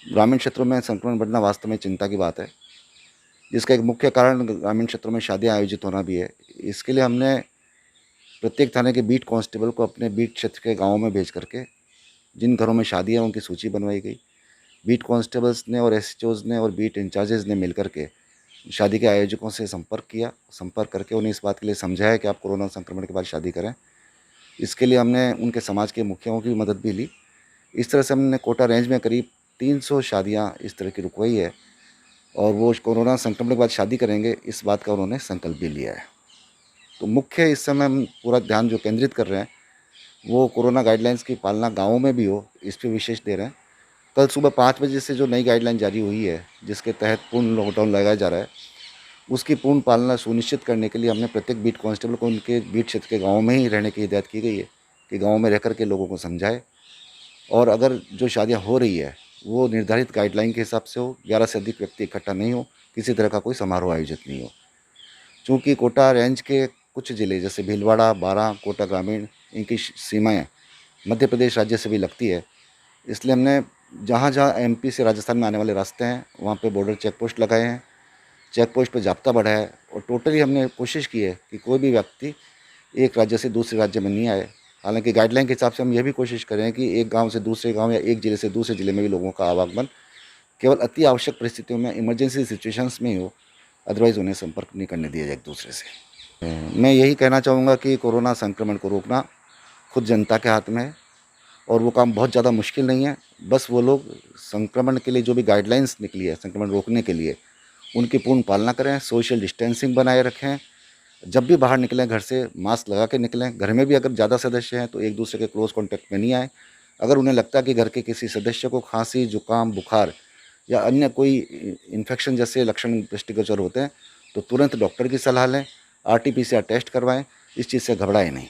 ग्रामीण क्षेत्रों में संक्रमण बढ़ना वास्तव में चिंता की बात है, जिसका एक मुख्य कारण ग्रामीण क्षेत्रों में शादियाँ आयोजित होना भी है। इसके लिए हमने प्रत्येक थाने के बीट कांस्टेबल को अपने बीट क्षेत्र के गाँवों में भेज करके जिन घरों में शादी है उनकी सूची बनवाई गई। बीट कांस्टेबल्स ने और एसएचओज़ ने और बीट इंचार्जेज़ ने मिल के शादी के आयोजकों से संपर्क करके उन्हें इस बात के लिए समझाया कि आप कोरोना संक्रमण के बाद शादी करें। इसके लिए हमने उनके समाज के मुखियाओं की मदद भी ली। इस तरह से हमने कोटा रेंज में करीब 300 शादियाँ इस तरह की रुकवाई है और वो कोरोना संक्रमण के बाद शादी करेंगे, इस बात का उन्होंने संकल्प भी लिया है। तो मुख्य इस समय हम पूरा ध्यान जो केंद्रित कर रहे हैं वो कोरोना गाइडलाइंस की पालना गाँवों में भी हो, इस पे विशेष दे रहे हैं। कल सुबह 5 बजे से जो नई गाइडलाइन जारी हुई है, जिसके तहत पूर्ण लॉकडाउन लगाया जा रहा है, उसकी पूर्ण पालना सुनिश्चित करने के लिए हमने प्रत्येक बीट कांस्टेबल को उनके बीट क्षेत्र के गाँव में ही रहने की हिदायत की गई है कि गाँव में रह कर के लोगों को समझाए और अगर जो शादियाँ हो रही है वो निर्धारित गाइडलाइन के हिसाब से हो, 11 से अधिक व्यक्ति इकट्ठा नहीं हो, किसी तरह का कोई समारोह आयोजित नहीं हो। चूँकि कोटा रेंज के कुछ ज़िले जैसे भीलवाड़ा, बारां, कोटा ग्रामीण, इनकी सीमाएँ मध्य प्रदेश राज्य से भी लगती है, इसलिए हमने जहाँ-जहाँ एमपी से राजस्थान में आने वाले रास्ते हैं, वहाँ पे बॉर्डर चेक पोस्ट लगाए हैं। चेक पोस्ट पे जाब्ता बढ़ा है और टोटली हमने कोशिश की है कि कोई भी व्यक्ति एक राज्य से दूसरे राज्य में नहीं आए। हालाँकि गाइडलाइन के हिसाब से हम ये भी कोशिश कर रहे हैं कि एक गाँव से दूसरे गाँव या एक ज़िले से दूसरे ज़िले में भी लोगों का आवागमन केवल अति आवश्यक परिस्थितियों में, इमरजेंसी सिचुएशंस में ही हो, अदरवाइज़ उन्हें संपर्क नहीं करने दिया जाए एक दूसरे से। मैं यही कहना चाहूँगा कि कोरोना संक्रमण को रोकना खुद जनता के हाथ में है और वो काम बहुत ज़्यादा मुश्किल नहीं है। बस वो लोग संक्रमण के लिए जो भी गाइडलाइंस निकली है संक्रमण रोकने के लिए, उनकी पूर्ण पालना करें, सोशल डिस्टेंसिंग बनाए रखें। जब भी बाहर निकलें घर से मास्क लगा के निकलें। घर में भी अगर ज़्यादा सदस्य हैं तो एक दूसरे के क्लोज़ कॉन्टैक्ट में नहीं आएँ। अगर उन्हें लगता है कि घर के किसी सदस्य को खाँसी, जुकाम, बुखार या अन्य कोई इन्फेक्शन जैसे लक्षण दृष्टिगोचर होते हैं, तो तुरंत डॉक्टर की सलाह लें, आरटी-पीसीआर टेस्ट करवाएँ। इस चीज़ से घबराएँ नहीं।